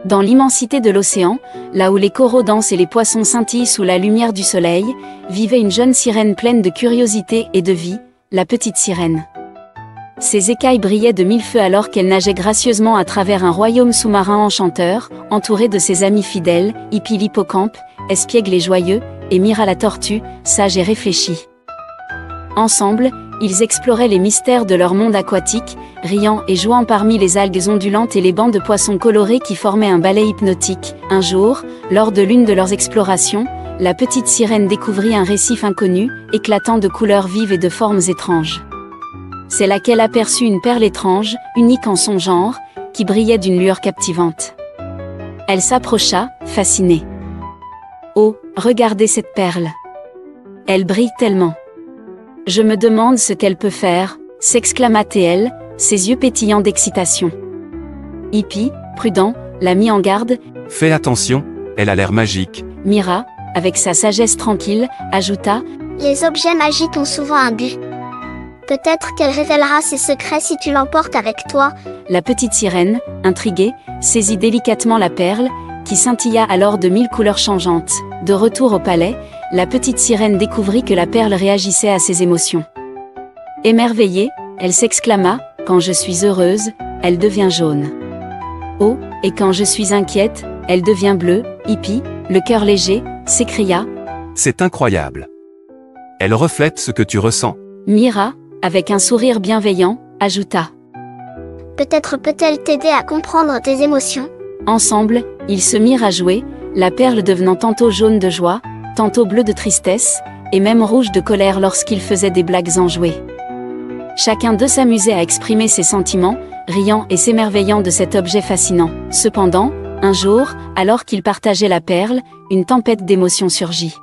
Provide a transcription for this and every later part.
Dans l'immensité de l'océan, là où les coraux dansent et les poissons scintillent sous la lumière du soleil, vivait une jeune sirène pleine de curiosité et de vie, la petite sirène. Ses écailles brillaient de mille feux alors qu'elle nageait gracieusement à travers un royaume sous-marin enchanteur, entourée de ses amis fidèles, Hippie l'hippocampe, Espiègle et joyeux, et Mira la tortue, sage et réfléchie. Ensemble, ils exploraient les mystères de leur monde aquatique, riant et jouant parmi les algues ondulantes et les bancs de poissons colorés qui formaient un ballet hypnotique. Un jour, lors de l'une de leurs explorations, la petite sirène découvrit un récif inconnu, éclatant de couleurs vives et de formes étranges. C'est là qu'elle aperçut une perle étrange, unique en son genre, qui brillait d'une lueur captivante. Elle s'approcha, fascinée. « Oh, regardez cette perle! Elle brille tellement! Je me demande ce qu'elle peut faire !» s'exclama-t-elle, ses yeux pétillants d'excitation. Hippie, prudent, la mit en garde. « Fais attention, elle a l'air magique. » Mira, avec sa sagesse tranquille, ajouta. « Les objets magiques ont souvent un but. Peut-être qu'elle révélera ses secrets si tu l'emportes avec toi. » La petite sirène, intriguée, saisit délicatement la perle, qui scintilla alors de mille couleurs changeantes. De retour au palais, la petite sirène découvrit que la perle réagissait à ses émotions. Émerveillée, elle s'exclama, « Quand je suis heureuse, elle devient jaune. Oh, et quand je suis inquiète, elle devient bleue. » Hippie, le cœur léger, s'écria. « C'est incroyable. Elle reflète ce que tu ressens. » Mira, avec un sourire bienveillant, ajouta. « Peut-être peut-elle t'aider à comprendre tes émotions. » Ensemble, ils se mirent à jouer, la perle devenant tantôt jaune de joie, tantôt bleue de tristesse, et même rouge de colère lorsqu'ils faisaient des blagues enjouées. Chacun d'eux s'amusait à exprimer ses sentiments, riant et s'émerveillant de cet objet fascinant. Cependant, un jour, alors qu'ils partageaient la perle, une tempête d'émotions surgit.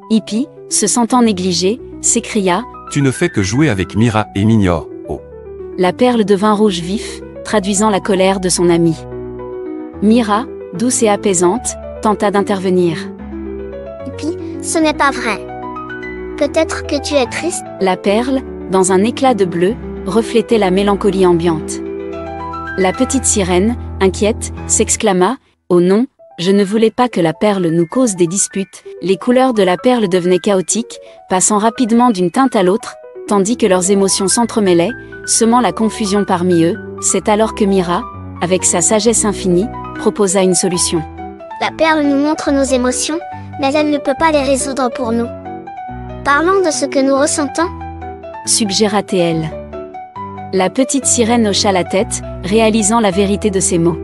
Hippie, se sentant négligé, s'écria. « Tu ne fais que jouer avec Mira et m'ignores, oh !» La perle devint rouge vif, traduisant la colère de son ami. Mira, douce et apaisante, tenta d'intervenir. « Hippie, ce n'est pas vrai. Peut-être que tu es triste. » La perle, dans un éclat de bleu, reflétait la mélancolie ambiante. La petite sirène, inquiète, s'exclama. « Oh non, je ne voulais pas que la perle nous cause des disputes. » Les couleurs de la perle devenaient chaotiques, passant rapidement d'une teinte à l'autre, tandis que leurs émotions s'entremêlaient, semant la confusion parmi eux. C'est alors que Mira, avec sa sagesse infinie, proposa une solution. « La perle nous montre nos émotions, mais elle ne peut pas les résoudre pour nous. Parlons de ce que nous ressentons. » suggéra-t-elle. La petite sirène hocha la tête, réalisant la vérité de ses mots.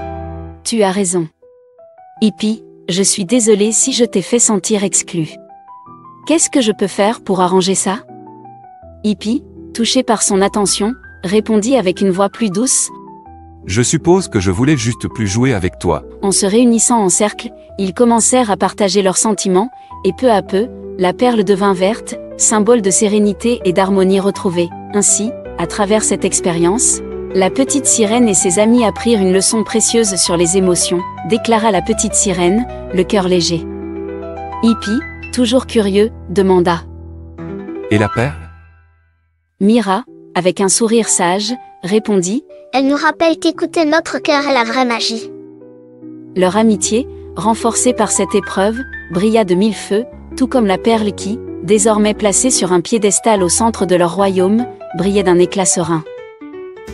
« Tu as raison. Hippie, je suis désolée si je t'ai fait sentir exclue. Qu'est-ce que je peux faire pour arranger ça ?» Hippie, touché par son attention, répondit avec une voix plus douce. « Je suppose que je voulais juste plus jouer avec toi. » En se réunissant en cercle, ils commencèrent à partager leurs sentiments, et peu à peu, la perle devint verte, symbole de sérénité et d'harmonie retrouvée. Ainsi, à travers cette expérience, la petite sirène et ses amis apprirent une leçon précieuse sur les émotions, déclara la petite sirène, le cœur léger. Hippie, toujours curieux, demanda. « Et la perle ?» Mira, avec un sourire sage, répondit. « Elle nous rappelle qu'écouter notre cœur est la vraie magie. » Leur amitié, renforcée par cette épreuve, brilla de mille feux, tout comme la perle qui, désormais placée sur un piédestal au centre de leur royaume, brillait d'un éclat serein.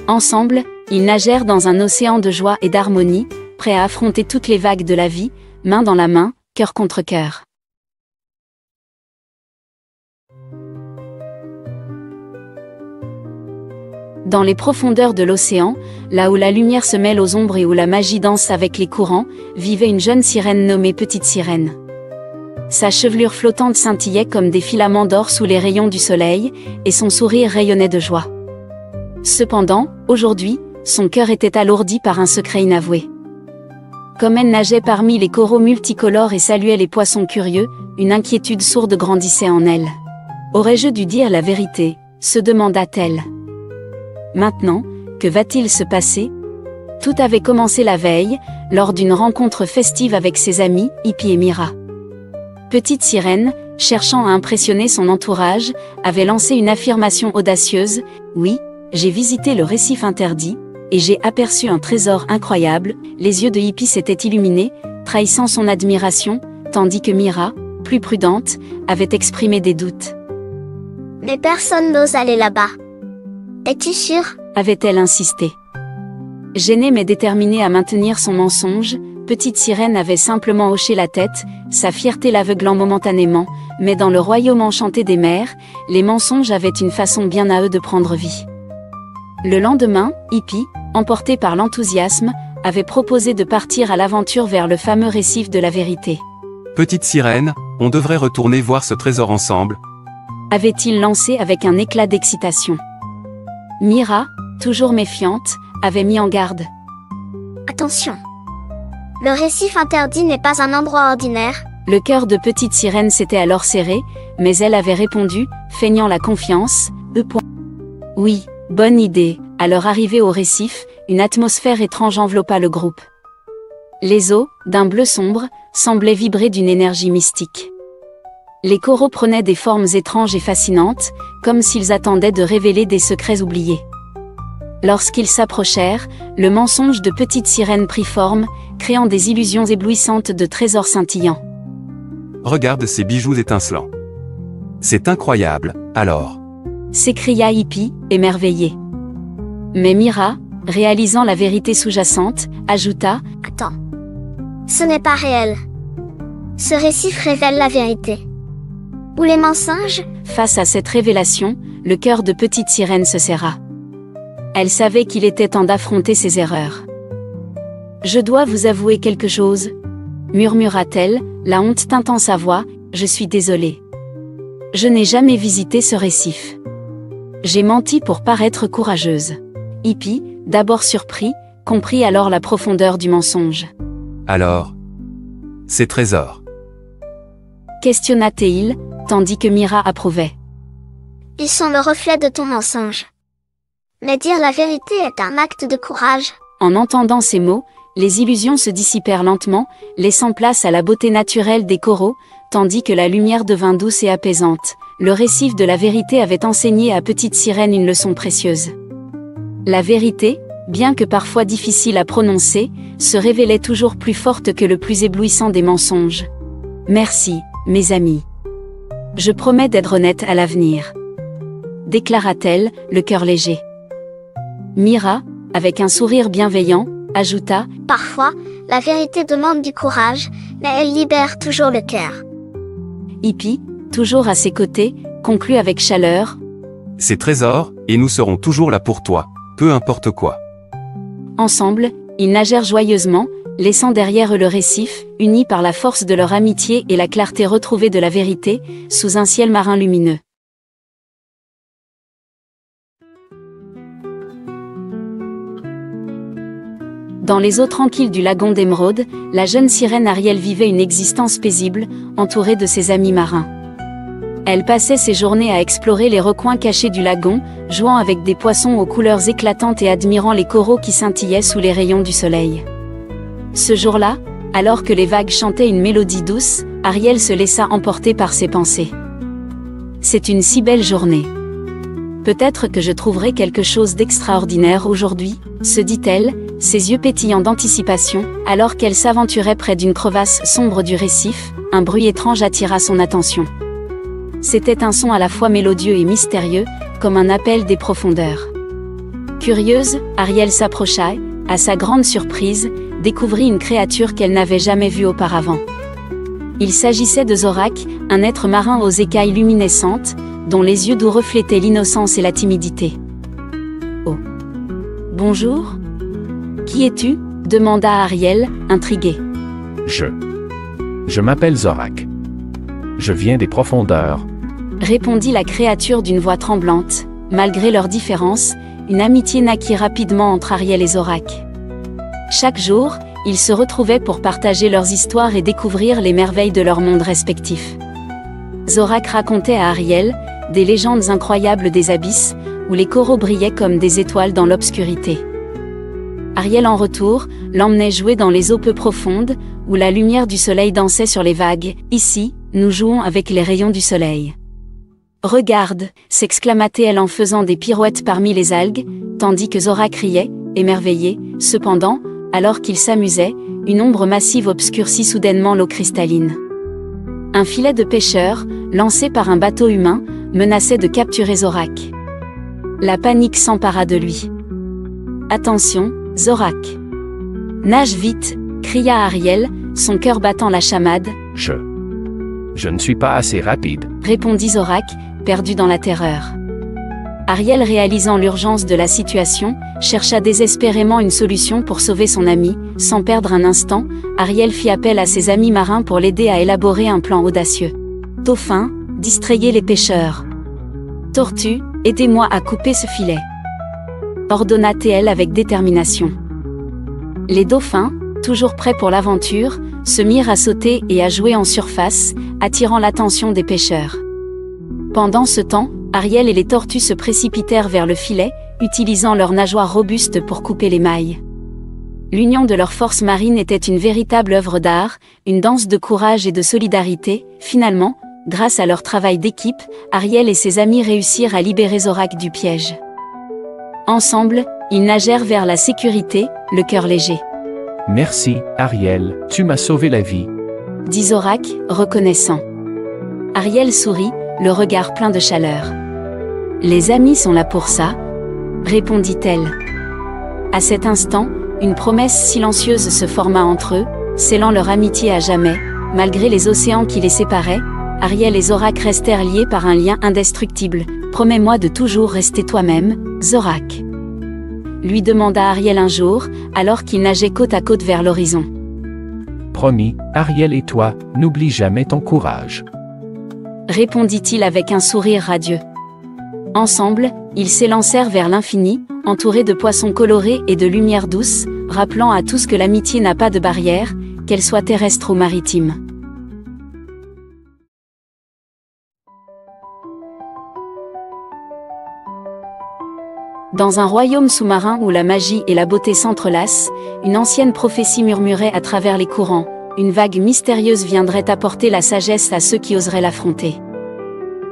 Ensemble, ils nagèrent dans un océan de joie et d'harmonie, prêts à affronter toutes les vagues de la vie, main dans la main, cœur contre cœur. Dans les profondeurs de l'océan, là où la lumière se mêle aux ombres et où la magie danse avec les courants, vivait une jeune sirène nommée Petite Sirène. Sa chevelure flottante scintillait comme des filaments d'or sous les rayons du soleil, et son sourire rayonnait de joie. Cependant, aujourd'hui, son cœur était alourdi par un secret inavoué. Comme elle nageait parmi les coraux multicolores et saluait les poissons curieux, une inquiétude sourde grandissait en elle. « Aurais-je dû dire la vérité ?» se demanda-t-elle. Maintenant, que va-t-il se passer? Tout avait commencé la veille, lors d'une rencontre festive avec ses amis, Hippie et Mira. Petite Sirène, cherchant à impressionner son entourage, avait lancé une affirmation audacieuse. « Oui, j'ai visité le récif interdit, et j'ai aperçu un trésor incroyable. Les yeux de Hippie s'étaient illuminés, trahissant son admiration, tandis que Mira, plus prudente, avait exprimé des doutes. Mais personne n'ose aller là-bas. Es-tu sûr? Avait-elle insisté. Gênée mais déterminée à maintenir son mensonge, Petite Sirène avait simplement hoché la tête, sa fierté l'aveuglant momentanément, mais dans le royaume enchanté des mers, les mensonges avaient une façon bien à eux de prendre vie. Le lendemain, Hippie, emporté par l'enthousiasme, avait proposé de partir à l'aventure vers le fameux récif de la vérité. Petite Sirène, on devrait retourner voir ce trésor ensemble. Avait-il lancé avec un éclat d'excitation. Mira, toujours méfiante, avait mis en garde. Attention. Le récif interdit n'est pas un endroit ordinaire. Le cœur de Petite Sirène s'était alors serré, mais elle avait répondu, feignant la confiance, Oui, bonne idée. À leur arrivée au récif, une atmosphère étrange enveloppa le groupe. Les eaux, d'un bleu sombre, semblaient vibrer d'une énergie mystique. Les coraux prenaient des formes étranges et fascinantes, comme s'ils attendaient de révéler des secrets oubliés. Lorsqu'ils s'approchèrent, le mensonge de Petite Sirène prit forme, créant des illusions éblouissantes de trésors scintillants. Regarde ces bijoux étincelants. C'est incroyable, alors. S'écria Hippie, émerveillé. Mais Mira, réalisant la vérité sous-jacente, ajouta « Attends. Ce n'est pas réel. Ce récif révèle la vérité. Ou les mensonges ?» Face à cette révélation, le cœur de Petite Sirène se serra. Elle savait qu'il était temps d'affronter ses erreurs. « Je dois vous avouer quelque chose, » murmura-t-elle, la honte tintant sa voix, « je suis désolée. Je n'ai jamais visité ce récif. J'ai menti pour paraître courageuse. » Hippie, d'abord surpris, comprit alors la profondeur du mensonge. « Alors, ces trésors ?» questionna Théil, tandis que Mira approuvait. « Ils sont le reflet de ton mensonge. Mais dire la vérité est un acte de courage. » En entendant ces mots, les illusions se dissipèrent lentement, laissant place à la beauté naturelle des coraux, tandis que la lumière devint douce et apaisante. Le récif de la vérité avait enseigné à Petite Sirène une leçon précieuse. La vérité, bien que parfois difficile à prononcer, se révélait toujours plus forte que le plus éblouissant des mensonges. « Merci, mes amis. Je promets d'être honnête à l'avenir. » déclara-t-elle, le cœur léger. Mira, avec un sourire bienveillant, ajouta « Parfois, la vérité demande du courage, mais elle libère toujours le cœur. » Hippie, toujours à ses côtés, conclut avec chaleur « Ces trésors, et nous serons toujours là pour toi, peu importe quoi. » Ensemble, ils nagèrent joyeusement, laissant derrière eux le récif, unis par la force de leur amitié et la clarté retrouvée de la vérité, sous un ciel marin lumineux. Dans les eaux tranquilles du lagon d'Émeraude, la jeune sirène Ariel vivait une existence paisible, entourée de ses amis marins. Elle passait ses journées à explorer les recoins cachés du lagon, jouant avec des poissons aux couleurs éclatantes et admirant les coraux qui scintillaient sous les rayons du soleil. Ce jour-là, alors que les vagues chantaient une mélodie douce, Ariel se laissa emporter par ses pensées. « C'est une si belle journée. Peut-être que je trouverai quelque chose d'extraordinaire aujourd'hui, » se dit-elle, ses yeux pétillants d'anticipation, alors qu'elle s'aventurait près d'une crevasse sombre du récif, un bruit étrange attira son attention. C'était un son à la fois mélodieux et mystérieux, comme un appel des profondeurs. Curieuse, Ariel s'approcha et, à sa grande surprise, découvrit une créature qu'elle n'avait jamais vue auparavant. Il s'agissait de Zorak, un être marin aux écailles luminescentes, dont les yeux doux reflétaient l'innocence et la timidité. « Oh. Bonjour. Qui es-tu » demanda Ariel, intriguée. Je m'appelle Zorak. Je viens des profondeurs. Répondit la créature d'une voix tremblante. Malgré leurs différences, une amitié naquit rapidement entre Ariel et Zorak. Chaque jour, ils se retrouvaient pour partager leurs histoires et découvrir les merveilles de leur monde respectif. Zorak racontait à Ariel des légendes incroyables des abysses, où les coraux brillaient comme des étoiles dans l'obscurité. Ariel en retour, l'emmenait jouer dans les eaux peu profondes, où la lumière du soleil dansait sur les vagues. « Ici, nous jouons avec les rayons du soleil. »« Regarde » s'exclama-t-elle en faisant des pirouettes parmi les algues, tandis que Zorak riait, émerveillé. Cependant, alors qu'il s'amusait, une ombre massive obscurcit soudainement l'eau cristalline. Un filet de pêcheurs, lancé par un bateau humain, menaçait de capturer Zorak. La panique s'empara de lui. « Attention, Zorak! Nage vite !» cria Ariel, son cœur battant la chamade. « Je ne suis pas assez rapide. » répondit Zorak, perdu dans la terreur. Ariel, réalisant l'urgence de la situation, chercha désespérément une solution pour sauver son ami. Sans perdre un instant, Ariel fit appel à ses amis marins pour l'aider à élaborer un plan audacieux. « Dauphin, distrayez les pêcheurs. Tortue, aidez-moi à couper ce filet. » ordonna TL avec détermination. Les dauphins, toujours prêts pour l'aventure, se mirent à sauter et à jouer en surface, attirant l'attention des pêcheurs. Pendant ce temps, Ariel et les tortues se précipitèrent vers le filet, utilisant leurs nageoires robustes pour couper les mailles. L'union de leurs forces marines était une véritable œuvre d'art, une danse de courage et de solidarité. Finalement, grâce à leur travail d'équipe, Ariel et ses amis réussirent à libérer Zorak du piège. Ensemble, ils nagèrent vers la sécurité, le cœur léger. « Merci, Ariel, tu m'as sauvé la vie. » dit Zorak, reconnaissant. Ariel sourit, le regard plein de chaleur. « Les amis sont là pour ça », répondit-elle. À cet instant, une promesse silencieuse se forma entre eux, scellant leur amitié à jamais. Malgré les océans qui les séparaient, Ariel et Zorak restèrent liés par un lien indestructible. « Promets-moi de toujours rester toi-même, Zorak », lui demanda Ariel un jour, alors qu'ils nageaient côte à côte vers l'horizon. « Promis, Ariel et toi, n'oublie jamais ton courage. » répondit-il avec un sourire radieux. Ensemble, ils s'élancèrent vers l'infini, entourés de poissons colorés et de lumière douce, rappelant à tous que l'amitié n'a pas de barrière, qu'elle soit terrestre ou maritime. Dans un royaume sous-marin où la magie et la beauté s'entrelacent, une ancienne prophétie murmurait à travers les courants. Une vague mystérieuse viendrait apporter la sagesse à ceux qui oseraient l'affronter.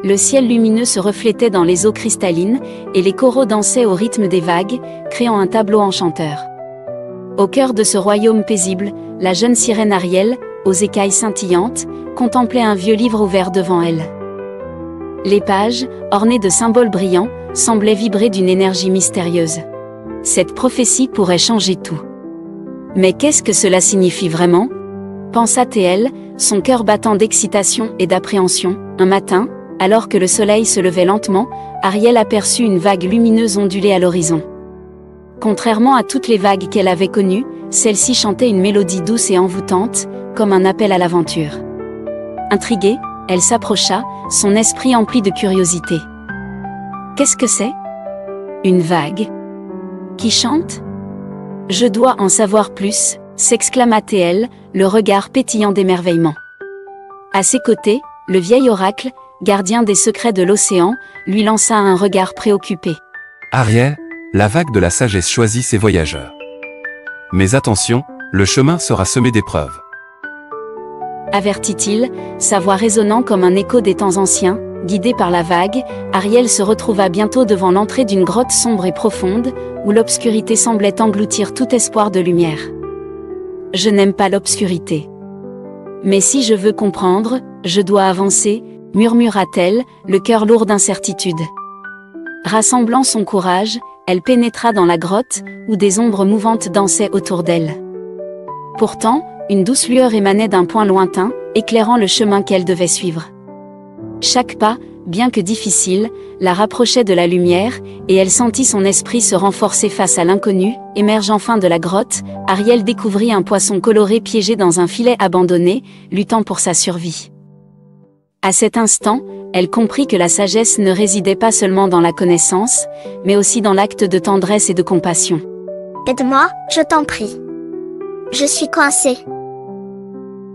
Le ciel lumineux se reflétait dans les eaux cristallines, et les coraux dansaient au rythme des vagues, créant un tableau enchanteur. Au cœur de ce royaume paisible, la jeune sirène Ariel, aux écailles scintillantes, contemplait un vieux livre ouvert devant elle. Les pages, ornées de symboles brillants, semblaient vibrer d'une énergie mystérieuse. Cette prophétie pourrait changer tout. Mais qu'est-ce que cela signifie vraiment ? Pensa-t-elle, son cœur battant d'excitation et d'appréhension. Un matin, alors que le soleil se levait lentement, Ariel aperçut une vague lumineuse onduler à l'horizon. Contrairement à toutes les vagues qu'elle avait connues, celle-ci chantait une mélodie douce et envoûtante, comme un appel à l'aventure. Intriguée, elle s'approcha, son esprit empli de curiosité. Qu'est-ce que c'est ? Une vague ? Qui chante ? Je dois en savoir plus, s'exclama-t-elle, le regard pétillant d'émerveillement. À ses côtés, le vieil oracle, gardien des secrets de l'océan, lui lança un regard préoccupé. Ariel, la vague de la sagesse choisit ses voyageurs. Mais attention, le chemin sera semé d'épreuves. Avertit-il, sa voix résonnant comme un écho des temps anciens. Guidé par la vague, Ariel se retrouva bientôt devant l'entrée d'une grotte sombre et profonde, où l'obscurité semblait engloutir tout espoir de lumière. « Je n'aime pas l'obscurité. Mais si je veux comprendre, je dois avancer », murmura-t-elle, le cœur lourd d'incertitude. Rassemblant son courage, elle pénétra dans la grotte, où des ombres mouvantes dansaient autour d'elle. Pourtant, une douce lueur émanait d'un point lointain, éclairant le chemin qu'elle devait suivre. Chaque pas, bien que difficile, la rapprochait de la lumière, et elle sentit son esprit se renforcer face à l'inconnu. Émerge enfin de la grotte, Ariel découvrit un poisson coloré piégé dans un filet abandonné, luttant pour sa survie. À cet instant, elle comprit que la sagesse ne résidait pas seulement dans la connaissance, mais aussi dans l'acte de tendresse et de compassion. « Aide-moi, je t'en prie. Je suis coincée. »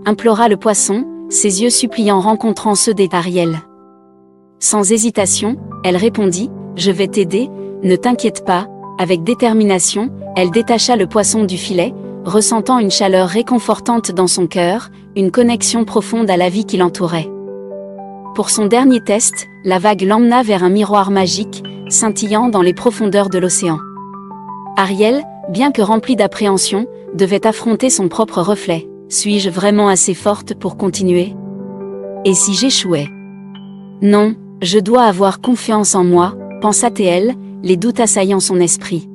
implora le poisson, ses yeux suppliants rencontrant ceux d'Ariel. Sans hésitation, elle répondit, « Je vais t'aider, ne t'inquiète pas. » Avec détermination, elle détacha le poisson du filet, ressentant une chaleur réconfortante dans son cœur, une connexion profonde à la vie qui l'entourait. Pour son dernier test, la vague l'emmena vers un miroir magique, scintillant dans les profondeurs de l'océan. Ariel, bien que remplie d'appréhension, devait affronter son propre reflet. Suis-je vraiment assez forte pour continuer? Et si j'échouais? Non, je dois avoir confiance en moi, pensa-t-elle, les doutes assaillant son esprit.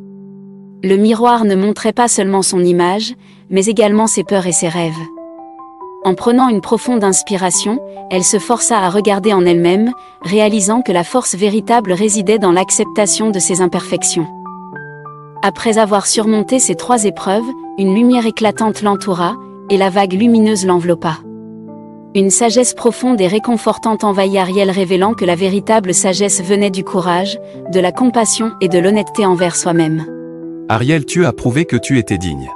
Le miroir ne montrait pas seulement son image, mais également ses peurs et ses rêves. En prenant une profonde inspiration, elle se força à regarder en elle-même, réalisant que la force véritable résidait dans l'acceptation de ses imperfections. Après avoir surmonté ces 3 épreuves, une lumière éclatante l'entoura, et la vague lumineuse l'enveloppa. Une sagesse profonde et réconfortante envahit Ariel, révélant que la véritable sagesse venait du courage, de la compassion et de l'honnêteté envers soi-même. Ariel, tu as prouvé que tu étais digne.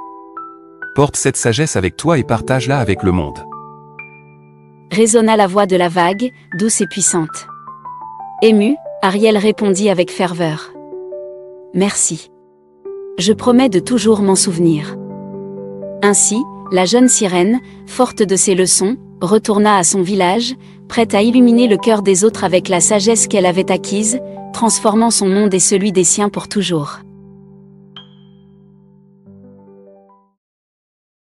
Porte cette sagesse avec toi et partage-la avec le monde. Résonna la voix de la vague, douce et puissante. Émue, Ariel répondit avec ferveur. Merci. Je promets de toujours m'en souvenir. Ainsi, la jeune sirène, forte de ses leçons, retourna à son village, prête à illuminer le cœur des autres avec la sagesse qu'elle avait acquise, transformant son monde et celui des siens pour toujours.